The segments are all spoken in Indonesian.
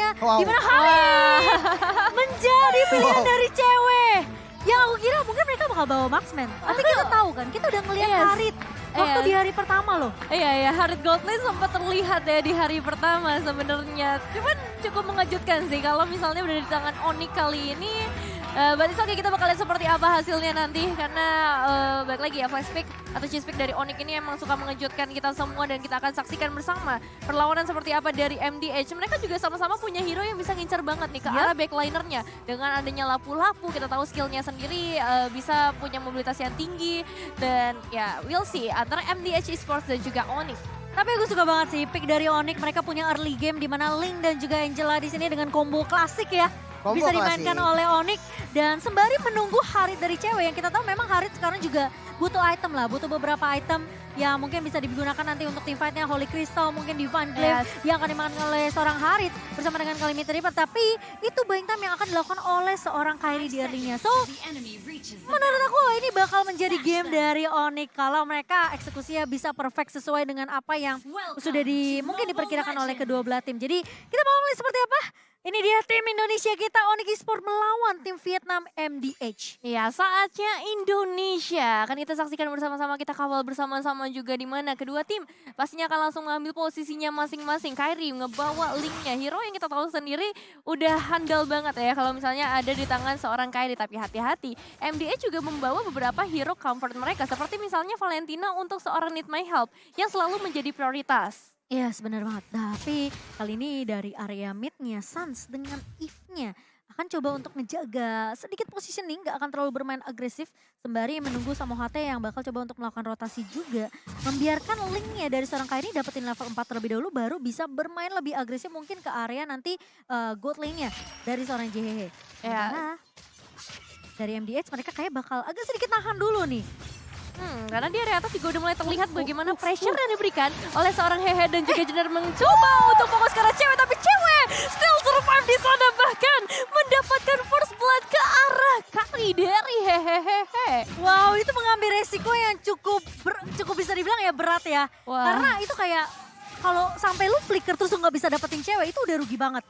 ya. Wow. Dimana Harit menjadi pilihan dari cewek. Yang aku kira mungkin mereka bakal bawa marksman. Tapi kita tahu kan, kita udah ngeliat Yes. Harit waktu di hari pertama loh. Iya, Harit Goldlane sempat terlihat ya di hari pertama sebenarnya. Cuman cukup mengejutkan sih kalau misalnya udah di tangan Onyx kali ini. Berarti oke, kita bakal lihat seperti apa hasilnya nanti. Karena balik lagi ya, flash pick atau cheese pick dari Onyx ini emang suka mengejutkan kita semua. Dan kita akan saksikan bersama perlawanan seperti apa dari MDH. Mereka juga sama-sama punya hero yang bisa ngincer banget nih ke arah backlinernya. Dengan adanya lapu-lapu, kita tahu skillnya sendiri bisa punya mobilitas yang tinggi. Dan ya, we'll see antara MDH Esports dan juga Onyx. Tapi aku suka banget sih pick dari Onyx. Mereka punya early game di mana Link dan juga Angela di sini dengan combo klasik ya. Combo Bisa dimainkan klasik. oleh Onyx dan sembari menunggu Harit dari cewek yang kita tahu memang Harit sekarang juga butuh item lah, butuh beberapa item yang mungkin bisa digunakan nanti untuk teamfightnya Holy Crystal, mungkin Divine Glaive yang akan dimainkan oleh seorang Harit bersama dengan Calamity Reaper. Tapi itu buying time yang akan dilakukan oleh seorang Kairi di early-nya. So menurut aku ini bakal menjadi game dari Onyx kalau mereka eksekusinya bisa perfect sesuai dengan apa yang sudah mungkin diperkirakan oleh kedua belah tim. Jadi kita mau melihat seperti apa? Ini dia tim Indonesia kita, Onyx Esports melawan tim Vietnam MDH. Ya, saatnya Indonesia. Akan kita saksikan bersama-sama, kita kawal bersama-sama juga di mana kedua tim pastinya akan langsung mengambil posisinya masing-masing. Kairi ngebawa Linknya, hero yang kita tahu sendiri udah handal banget ya kalau misalnya ada di tangan seorang Kairi. Tapi hati-hati, MDH juga membawa beberapa hero comfort mereka. Seperti misalnya Valentina untuk seorang Need My Help yang selalu menjadi prioritas. Iya, benar banget. Tapi kali ini dari area mid-nya Suns dengan Eve-nya akan coba untuk ngejaga sedikit positioning, gak akan terlalu bermain agresif sembari menunggu sama HT yang bakal coba untuk melakukan rotasi juga. Membiarkan Link-nya dari seorang Kairi dapetin level 4 terlebih dahulu baru bisa bermain lebih agresif mungkin ke area nanti gold lane-nya dari seorang JHH. Karena dari MDH mereka kayak bakal agak sedikit nahan dulu nih. Karena di area atas juga udah mulai terlihat bagaimana pressure yang diberikan oleh seorang Hehe dan juga Jenar mencoba untuk fokus ke arah cewek. Tapi cewek still survive di sana, bahkan mendapatkan first blood ke arah kaki dari Hehehe. Wow, itu mengambil resiko yang cukup bisa dibilang ya berat ya. Wah. Karena itu kayak kalau sampai lu flicker terus lu nggak bisa dapetin cewek itu udah rugi banget.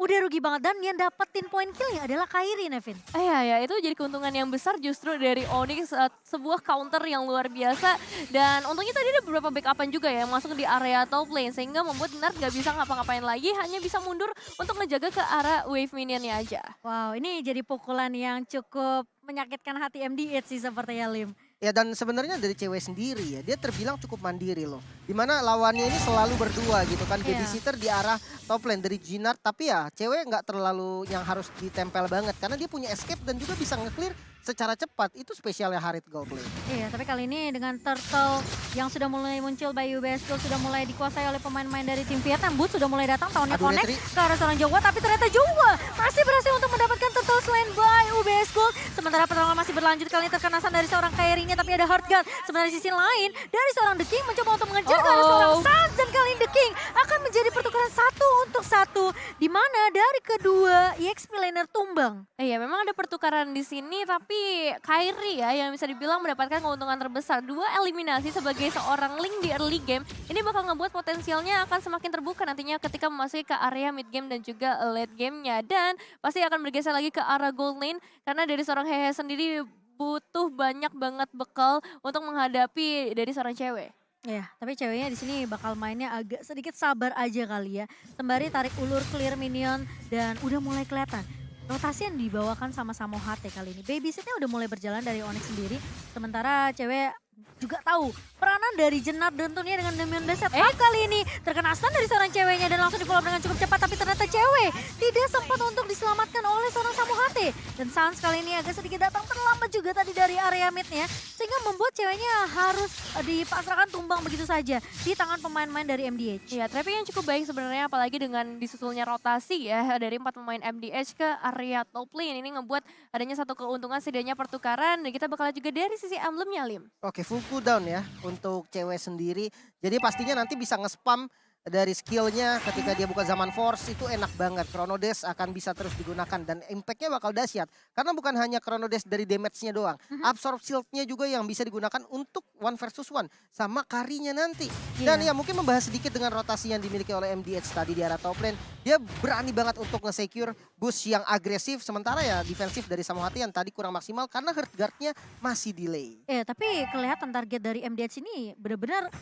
Udah rugi banget dan yang dapetin point killnya adalah Kairi, Nevin. Iya, itu jadi keuntungan yang besar justru dari Onyx, sebuah counter yang luar biasa. Dan untungnya tadi ada beberapa backupan juga ya yang masuk di area top lane. Sehingga membuat Nart gak bisa ngapa-ngapain lagi, hanya bisa mundur untuk ngejaga ke arah wave minionnya aja. Wow, ini jadi pukulan yang cukup menyakitkan hati MDH sih sepertinya, Lim. Ya dan sebenarnya dari cewek sendiri ya, dia terbilang cukup mandiri loh. Dimana lawannya ini selalu berdua gitu kan, babysitter di arah top lane dari Jinard. Tapi ya cewek nggak terlalu yang harus ditempel banget karena dia punya escape dan juga bisa nge-clear secara cepat. Itu spesialnya Harit Goldlane. Iya, tapi kali ini dengan turtle yang sudah mulai muncul by UBS Gold sudah mulai dikuasai oleh pemain-pemain dari tim Vietnam. Boot sudah mulai datang, tahunnya Aduh, connect Retri. ke arah seorang Jawa, tapi ternyata Jawa masih berhasil untuk mendapatkan turtle selain by UBS Gold. Sementara pertarungan masih berlanjut, kali ini terkenasan dari seorang Kairinya, tapi ada hard guard. Sementara di sisi lain dari seorang The King mencoba untuk mengejar ke arah seorang Suns, dan kali ini The King akan menjadi pertukaran 1 untuk 1 di mana dari kedua EXP laner tumbang. Iya, memang ada pertukaran di sini, tapi Kairi ya yang bisa dibilang mendapatkan keuntungan terbesar. 2 eliminasi sebagai seorang Link di early game, ini bakal ngebuat potensialnya akan semakin terbuka nantinya ketika memasuki ke area mid game dan juga late game-nya. Dan pasti akan bergeser lagi ke arah gold lane, karena dari seorang Hehe sendiri butuh banyak banget bekal untuk menghadapi dari seorang cewek. Ya, tapi ceweknya di sini bakal mainnya agak sedikit sabar aja kali ya. Sembari tarik ulur clear minion dan udah mulai kelihatan. Rotasi yang dibawakan sama-sama HT kali ini. Babysitnya udah mulai berjalan dari Onyx sendiri. Sementara cewek juga tahu peranan dari Jenar dan tentunya dengan Demian Beset. Kali ini terkena stun dari seorang ceweknya dan langsung di-follow dengan cukup cepat. Tapi ternyata cewek tidak sempat untuk diselamatkan oleh seorang Samu HT. Dan Sans kali ini agak sedikit datang terlambat juga tadi dari area midnya. Sehingga membuat ceweknya harus dipasrahkan tumbang begitu saja di tangan pemain-pemain dari MDH. Iya, trapping yang cukup baik sebenarnya, apalagi dengan disusulnya rotasi ya dari 4 pemain MDH ke area top lane. Ini ngebuat adanya satu keuntungan setidaknya pertukaran, dan kita bakal lihat juga dari sisi emblemnya, Lim. Oke, full cooldown ya untuk cewek sendiri. Jadi pastinya nanti bisa nge-spam dari skillnya ketika dia buka zaman force itu enak banget. Chrono Dash akan bisa terus digunakan dan impactnya bakal dahsyat. Karena bukan hanya Chrono Dash dari damage-nya doang. Absorb shield-nya juga yang bisa digunakan untuk 1 versus 1 sama carry-nya nanti. Dan ya mungkin membahas sedikit dengan rotasi yang dimiliki oleh MDH tadi di arah top lane. Dia berani banget untuk nge-secure boost yang agresif. Sementara ya defensif dari Samohati yang tadi kurang maksimal karena herd guard-nya masih delay. Tapi kelihatan target dari MDH ini benar-benar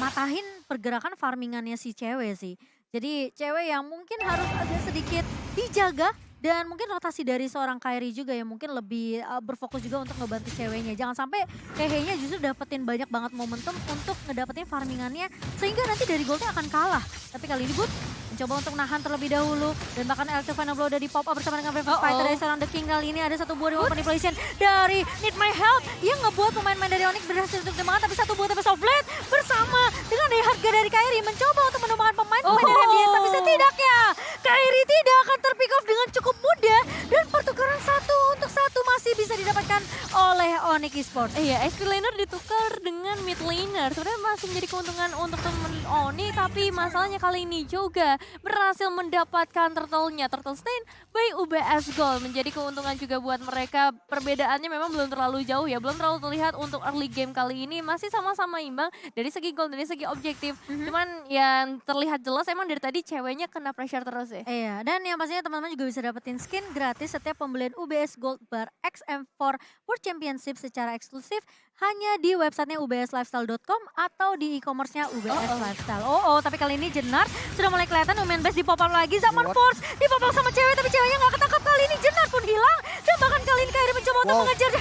matahin pergerakan farmingannya si cewek sih. Jadi cewek yang mungkin harus agak sedikit dijaga dan mungkin rotasi dari seorang Kairi juga yang mungkin lebih berfokus juga untuk ngebantu ceweknya. Jangan sampai Kehenya justru dapetin banyak banget momentum untuk ngedapetin farmingannya sehingga nanti dari goldnya akan kalah. Tapi kali ini Bud mencoba untuk nahan terlebih dahulu dan bahkan Electro Final Blow udah di pop up bersama dengan Brave Fighter dari seorang The King. Kali ini ada satu buah reward manipulation dari Need My Help yang ngebuat pemain-pemain dari Onyx berhasil untuk dimakan, tapi satu buah TP Softblade bersama dengan dari harga dari Kairi mencoba untuk menumbangkan pemain-pemain dari MDS, tapi setidaknya Kairi tidak akan terpick off dengan cukup mudah dan pertukaran 1-1 masih bisa didapatkan oleh Onyx Esports. Iya, XP laner ditukar dengan mid laner. Sebenarnya masih menjadi keuntungan untuk temen Oni, tapi masalahnya kali ini juga berhasil mendapatkan turtle-nya. Turtle Stain by UBS Gold menjadi keuntungan juga buat mereka. Perbedaannya memang belum terlalu jauh ya, belum terlalu terlihat untuk early game kali ini. Masih sama-sama imbang dari segi gold, dari segi objektif. Cuman yang terlihat jelas emang dari tadi ceweknya kena pressure terus ya. Iya, dan yang pastinya teman-teman juga bisa dapetin skin gratis setiap pembelian UBS Gold Bar XM4 World Championship secara eksklusif hanya di websitenya ubslifestyle.com atau di e-commerce-nya UBS Lifestyle. Tapi kali ini Jenar sudah mulai kelihatan Women Best di pop up lagi. Zaman Force di pop up sama cewek, tapi ceweknya nggak ketangkap kali ini. Jenar pun hilang dan bahkan kali ini Kairi mencoba untuk mengejar.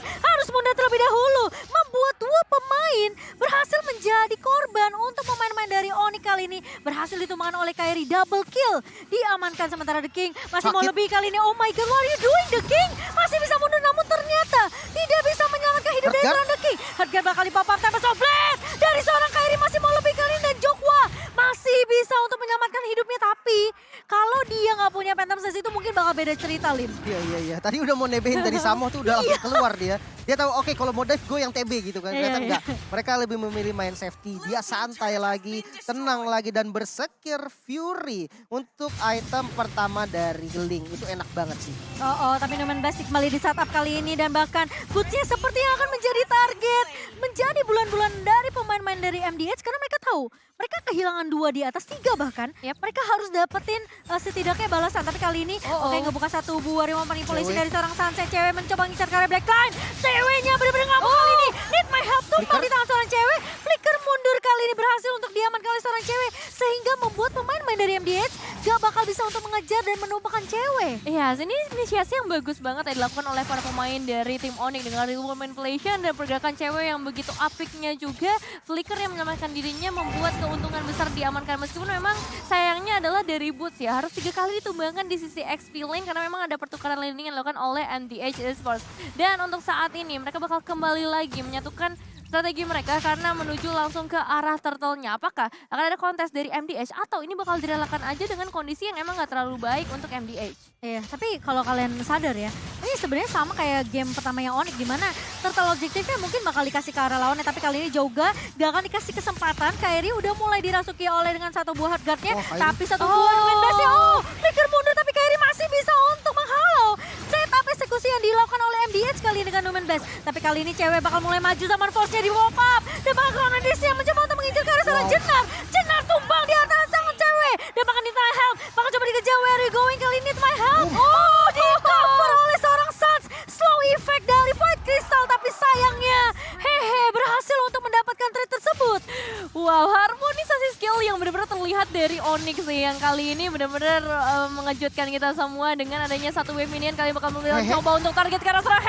Harus mundur terlebih dahulu. Membuat dua pemain berhasil menjadi korban untuk pemain-pemain dari Oni kali ini. Berhasil ditumbangkan oleh Kairi, double kill. Diamankan sementara The King masih mau lebih kali ini. Oh my god, what are you doing The King? Masih bisa mundur namun ternyata tidak bisa menyelamatkan hidup dari seorang The King. Harga bakal dipop-up tapi Softblade dari seorang Kairi masih mau lebih kali ini. Dan Jokwa masih bisa untuk menyelamatkan hidupnya. Tapi kalau dia nggak punya Phantom Sense itu mungkin bakal beda cerita, Lim. Iya. Tadi udah mau nebehin dari Samo tuh udah langsung keluar dia. Dia tahu oke kalau mau dive gue yang TB gitu kan. Ternyata enggak. Mereka lebih memilih main safety. Dia santai lagi, tenang lagi dan bersekir Fury untuk item pertama dari Link. Itu enak banget sih. Tapi Numen Basic kembali di setup kali ini dan bahkan Boots-nya seperti yang akan menjadi target. Menjadi bulan-bulan dari pemain-pemain dari MDH karena mereka tahu mereka kehilangan 2 di atas 3 bahkan. Mereka harus dapetin setidaknya balasan. Tapi kali ini ngebuka satu buah remote manipulation dari seorang Sunset. Cewek mencoba ngincar karya Blackline. Ceweknya benar-benar ngamuk kali ini. Need My Help tumpah di tangan seorang cewek. Flicker mundur kali ini berhasil untuk diamankan oleh seorang cewek. Sehingga membuat pemain-pemain dari MDH gak bakal bisa untuk mengejar dan menumpahkan cewek. Iya, ini inisiasi yang bagus banget yang dilakukan oleh para pemain dari tim Onyx dengan remote manipulation dan pergerakan cewek yang begitu apiknya juga. Flicker yang menyelamatkan dirinya membuat keuntungan besar diamankan, meskipun memang sayangnya adalah dari Boots ya harus 3 kali ditumbangkan di sisi XP lane karena memang ada pertukaran laning yang dilakukan oleh MDH Esports. Dan untuk saat ini mereka bakal kembali lagi menyatukan strategi mereka karena menuju langsung ke arah turtle-nya. Apakah akan ada kontes dari MDH atau ini bakal direlakan aja dengan kondisi yang emang gak terlalu baik untuk MDH? Iya, tapi kalau kalian sadar ya, ini sebenarnya sama kayak game pertama yang Onyx di mana turtle objektifnya mungkin bakal dikasih ke arah lawannya, tapi kali ini juga gak akan dikasih kesempatan. Kairi udah mulai dirasuki oleh dengan satu buah hard guard-nya, tapi satu buah Numen Base-nya. Flicker mundur tapi Kairi masih bisa untuk menghalau setup eksekusi yang dilakukan oleh MDH kali ini dengan Numen Base. Tapi kali ini cewek bakal mulai maju zaman Force-nya di pop up dan bahkan Chronodes yang mencoba untuk mengincar ke arah seorang Jenar. Jenar tumbang di atas tangan cewek dan bahkan Need My Help bakal coba dikejar. Where are you going kali ini? Need My Help. Di cover oleh seorang Suns. Slow effect dari Void Crystal, tapi sayangnya berhasil untuk mendapatkan trade tersebut. Wow, harmonisasi skill yang benar-benar terlihat dari Onyx sih yang kali ini benar-benar mengejutkan kita semua dengan adanya satu wave minion. Kali bakal mencoba untuk target ke arah seorang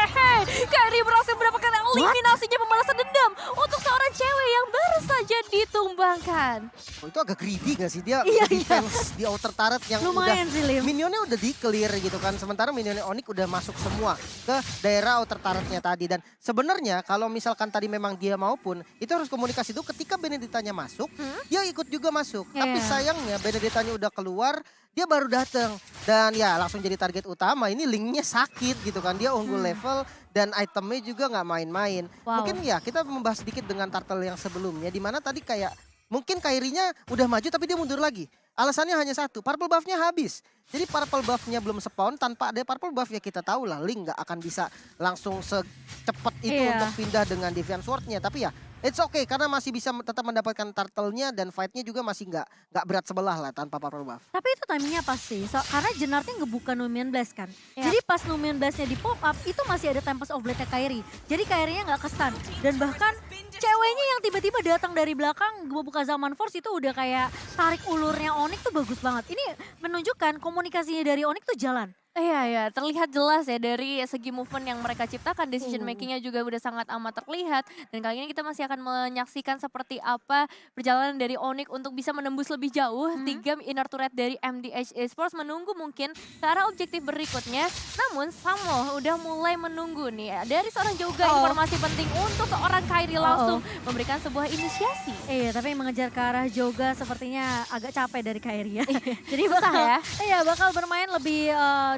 Kairi berhasil mendapatkan eliminasinya, pembalasan dendam untuk seorang cewek yang baru saja ditumbangkan. Itu agak greedy gak sih? Dia defense di outer turret yang lumayan udah sih, Lim. minionnya udah di-clear gitu kan. Sementara minionnya Onyx udah masuk semua ke daerah outer turretnya tadi. Dan sebenarnya kalau misalkan tadi memang dia maupun, itu harus komunikasi itu ketika Benedictanya masuk, dia ikut juga masuk. Tapi sayangnya Benedictanya udah keluar, dia baru datang. Dan ya langsung jadi target utama. Ini Linknya sakit gitu kan. Dia unggul level dan itemnya juga nggak main-main. Mungkin ya kita membahas sedikit dengan turtle yang sebelumnya. Dimana tadi kayak Mungkin Kairinya udah maju tapi dia mundur lagi. Alasannya hanya satu, purple buff-nya habis. Jadi purple buff-nya belum spawn, tanpa ada purple buff ya kita tahu lah Ling nggak akan bisa langsung secepat itu Iya. untuk pindah dengan Deviant Sword-nya. Tapi ya it's okay karena masih bisa tetap mendapatkan turtle-nya dan fight-nya juga masih nggak berat sebelah lah tanpa purple buff. Tapi itu timingnya pas sih, karena Jenartnya ngebuka Numian Blast kan. Ya. Jadi pas Numian Blast-nya di pop up, itu masih ada Tempest of Blade-nya Kairi. Jadi Kairinya nggak ke-stun. Dan bahkan ceweknya yang tiba-tiba datang dari belakang, ngebuka Zaman Force itu udah kayak tarik ulurnya Onyx tuh bagus banget. Ini menunjukkan komunikasinya dari Onyx tuh jalan. Iya, terlihat jelas ya dari segi movement yang mereka ciptakan, decision makingnya juga udah sangat amat terlihat. Dan kali ini kita masih akan menyaksikan seperti apa perjalanan dari Onyx untuk bisa menembus lebih jauh. 3 inner turret dari MDH Esports menunggu mungkin ke arah objektif berikutnya. Namun Samo udah mulai menunggu nih dari seorang juga informasi penting untuk seorang Kairi langsung memberikan sebuah inisiasi. Iya, tapi mengejar ke arah Joga sepertinya agak capek dari Kairi ya. Jadi Susah bakal, ya? iya bakal bermain lebih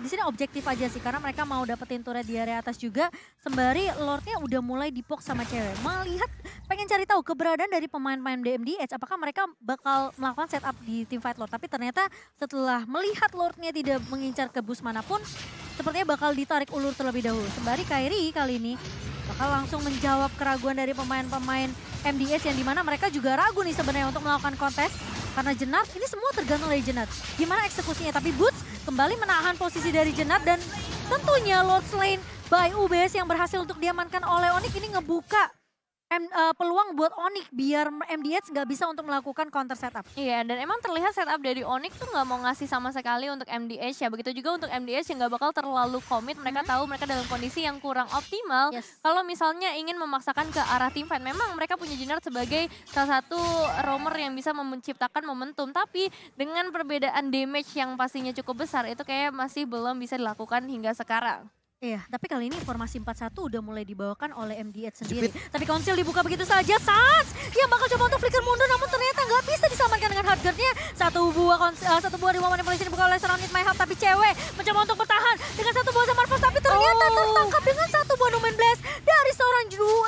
di sini objektif aja sih karena mereka mau dapetin turret di area atas juga. Sembari Lordnya udah mulai dipok sama cewek. Melihat pengen cari tahu keberadaan dari pemain-pemain DMDH apakah mereka bakal melakukan setup di teamfight Lord. Tapi ternyata setelah melihat Lordnya tidak mengincar ke bus manapun, sepertinya bakal ditarik ulur terlebih dahulu. Sembari Kairi kali ini bakal langsung menjawab keraguan dari pemain-pemain MDH yang dimana mereka juga ragu nih sebenarnya untuk melakukan kontes. Karena Jenat, ini semua tergantung dari Jenat. Gimana eksekusinya, tapi Boots kembali menahan posisi dari Jenat dan tentunya Lord Slain by UBS yang berhasil untuk diamankan oleh Onyx ini ngebuka peluang buat Onyx biar MDH nggak bisa untuk melakukan counter setup. Iya, dan emang terlihat setup dari Onyx tuh nggak mau ngasih sama sekali untuk MDH ya. Begitu juga untuk MDH yang nggak bakal terlalu komit. Mereka tahu mereka dalam kondisi yang kurang optimal. Yes. Kalau misalnya ingin memaksakan ke arah team fight, memang mereka punya Jenard sebagai salah satu roamer yang bisa menciptakan momentum. Tapi dengan perbedaan damage yang pastinya cukup besar, itu kayak masih belum bisa dilakukan hingga sekarang. Iya, tapi kali ini formasi 4-1 udah mulai dibawakan oleh MDH sendiri. Tapi konsil dibuka begitu saja, Sans yang bakal coba untuk flicker mundur namun ternyata nggak bisa diselamatkan dengan hard guard-nya. Satu buah reward manipulation dibuka oleh seorang Need My Help, tapi cewek mencoba untuk bertahan dengan satu buah Zaman Force, tapi ternyata tertangkap dengan satu buah Numen Blast dari seorang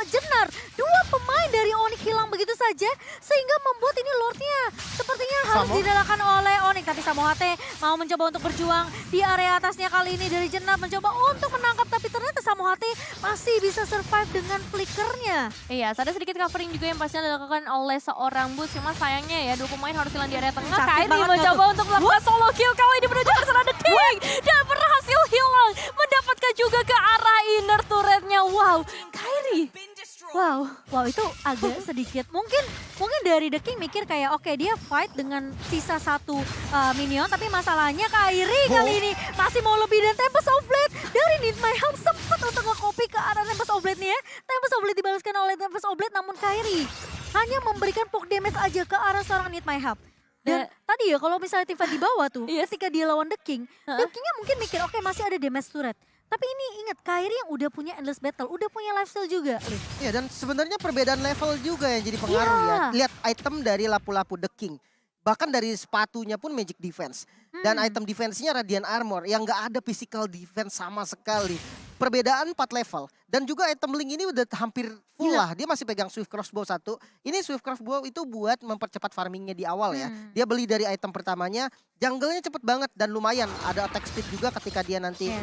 Jennar. Dua pemain dari Onyx hilang begitu saja, sehingga membuat ini Lordnya sepertinya harus direlakan oleh Onyx. Tapi Samohate mau mencoba untuk berjuang di area atasnya kali ini dari Jennar, mencoba untuk menangkap, tapi ternyata Samohate masih bisa survive dengan flickernya. Iya, ada sedikit covering juga yang pastinya dilakukan oleh seorang Boots. Cuma sayangnya ya, dua pemain harus hilang di area tengah. Sakit Kairi banget mencoba untuk melakukan solo kill kali ini menuju ke sana The King. Dan berhasil hilang. Mendapatkan juga ke arah inner turretnya. Wow, Kairi. Wow. Wow, itu agak sedikit mungkin dari The King mikir kayak oke, dia fight dengan sisa satu minion, tapi masalahnya Kairi kali ini masih mau lebih dan Tempest of Blade dari Need My Help sempat untuk nge-copy ke arah Tempest of Blade nih ya. Tempest of Blade dibalaskan oleh Tempest of Blade, namun Kairi hanya memberikan poke damage aja ke arah seorang Need My Help. Dan tadi ya kalau misalnya tim fight di bawah tuh, ketika dia lawan The Kingnya mungkin mikir oke, masih ada damage turret. Tapi ini ingat, Kairi yang udah punya endless battle, udah punya lifesteal juga. Iya, dan sebenarnya perbedaan level juga yang jadi pengaruh ya. Lihat item dari lapu-lapu The King. Bahkan dari sepatunya pun magic defense. Dan item defense-nya Radiant Armor yang nggak ada physical defense sama sekali. Perbedaan 4 level. Dan juga item Link ini udah hampir full lah. Dia masih pegang Swift Crossbow 1. Ini Swift Crossbow itu buat mempercepat farmingnya di awal ya. Dia beli dari item pertamanya. Jungle-nya cepet banget dan lumayan. Ada attack speed juga ketika dia nanti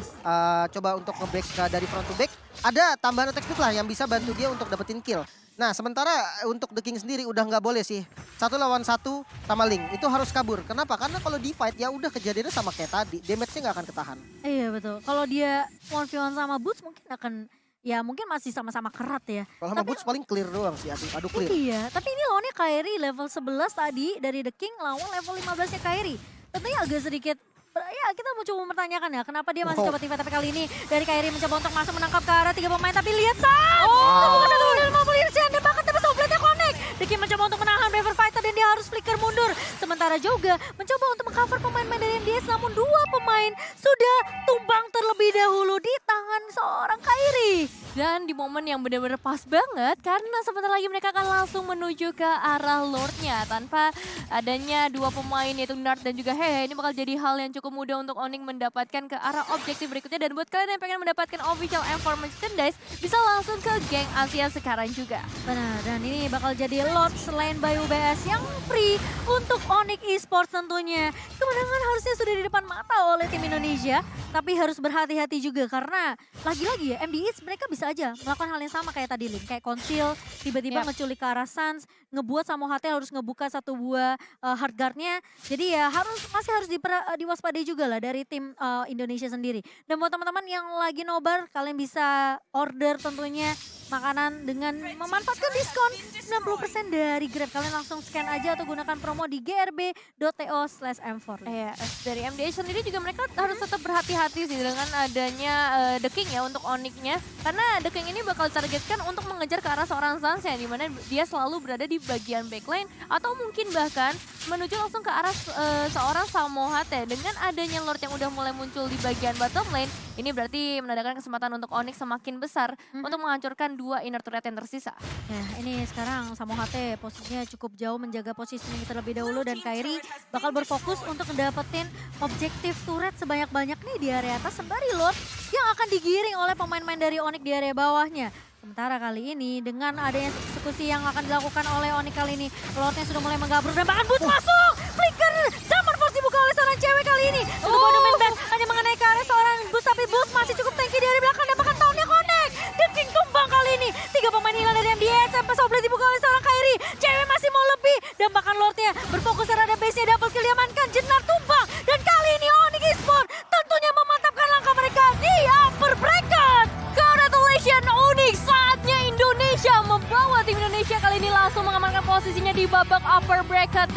coba untuk nge-break dari front to back. Ada tambahan attack speed lah yang bisa bantu dia untuk dapetin kill. Nah, sementara untuk The King sendiri udah nggak boleh sih. 1 lawan 1 sama Link. Itu harus kabur. Kenapa? Karena kalau di fight ya udah kejadiannya sama kayak tadi. Damage-nya nggak akan ketahan. Iya betul. Kalau dia 1v1 sama Boots mungkin akan, ya mungkin masih sama-sama kerat ya. Kalau sama Boots paling clear doang sih. Aduh clear. Iya, tapi ini lawannya Kairi level 11 tadi dari The King lawan level 15-nya Kairi. Tentunya agak sedikit, ya kita mau coba mempertanyakan ya kenapa dia masih coba tim fight, tapi kali ini dari Kairi mencoba untuk masuk menangkap ke arah 3 pemain, tapi lihat Sans! Bukan satu dan 50 Irsian dan bahkan Tempest of Blade-nya connect. The King mencoba untuk menahan Braver Fighter dan dia harus flicker mundur. Sementara juga mencoba untuk mengcover pemain-pemain dari MDS, namun 2 pemain sudah tumbang terlebih dahulu di tangan seorang Kairi. Dan di momen yang benar-benar pas banget karena sebentar lagi mereka akan langsung menuju ke arah Lordnya tanpa adanya dua pemain yaitu Nart dan juga Hehe. Ini bakal jadi hal yang cukup mudah untuk Onyx mendapatkan ke arah objektif berikutnya. Dan buat kalian yang pengen mendapatkan official M4 merchandise bisa langsung ke geng Asia sekarang juga. Benar, dan ini bakal jadi lot selain by UBS yang free untuk Onyx Esports tentunya. Kemenangan harusnya sudah di depan mata oleh tim Indonesia, tapi harus berhati-hati juga karena lagi-lagi ya MD Eats mereka bisa aja melakukan hal yang sama kayak tadi Lin, kayak conceal, tiba-tiba Yap. ngeculik ke arah Suns, ngebuat sama HT harus ngebuka satu buah hard guard-nya. Jadi ya masih harus diwaspadai juga lah dari tim Indonesia sendiri. Dan buat teman-teman yang lagi nobar, kalian bisa order tentunya makanan dengan memanfaatkan diskon 90% dari Grab. Kalian langsung scan aja atau gunakan promo di grb.to/m4. Iya, dari MDA sendiri juga mereka harus tetap berhati-hati sih dengan adanya The King ya untuk Onyx-nya. Karena The King ini bakal targetkan untuk mengejar ke arah seorang Sans yang dimana dia selalu berada di bagian backline atau mungkin bahkan menuju langsung ke arah seorang Samohate. Dengan adanya Lord yang udah mulai muncul di bagian bottom lane, ini berarti menandakan kesempatan untuk Onyx semakin besar untuk menghancurkan dua inner turret yang tersisa. Ya, ini sekarang Samohate posisinya cukup jauh menjaga posisinya terlebih dahulu dan Kairi bakal berfokus untuk mendapatkan objektif turret sebanyak-banyak nih di area atas sembari Lord yang akan digiring oleh pemain-pemain dari Onyx di area bawahnya. Sementara kali ini dengan adanya eksekusi yang akan dilakukan oleh Onyx kali ini, Lordnya sudah mulai menggabruk dan bahkan Boots masuk! Flicker! Zaman Force dibuka oleh seorang cewek kali ini. Satu bodoh main back hanya mengenai ke arah seorang Boots, tapi Boots masih cukup tanky dari belakang dan bahkan tahunnya connect. The King tumbang kali ini. 3 pemain hilang dari MDS sampai Sobleh dibuka oleh seorang Kairi. Cewek masih mau lebih dan bahkan Lordnya berfokus terhadap base-nya, double kill diamankan. Jenar tumbang dan kali ini Onyx Esports tentunya memantapkan langkah mereka di upper bracket. Congratulations Onyx, saatnya Indonesia membawa tim Indonesia kali ini langsung mengamankan posisinya di babak upper bracket.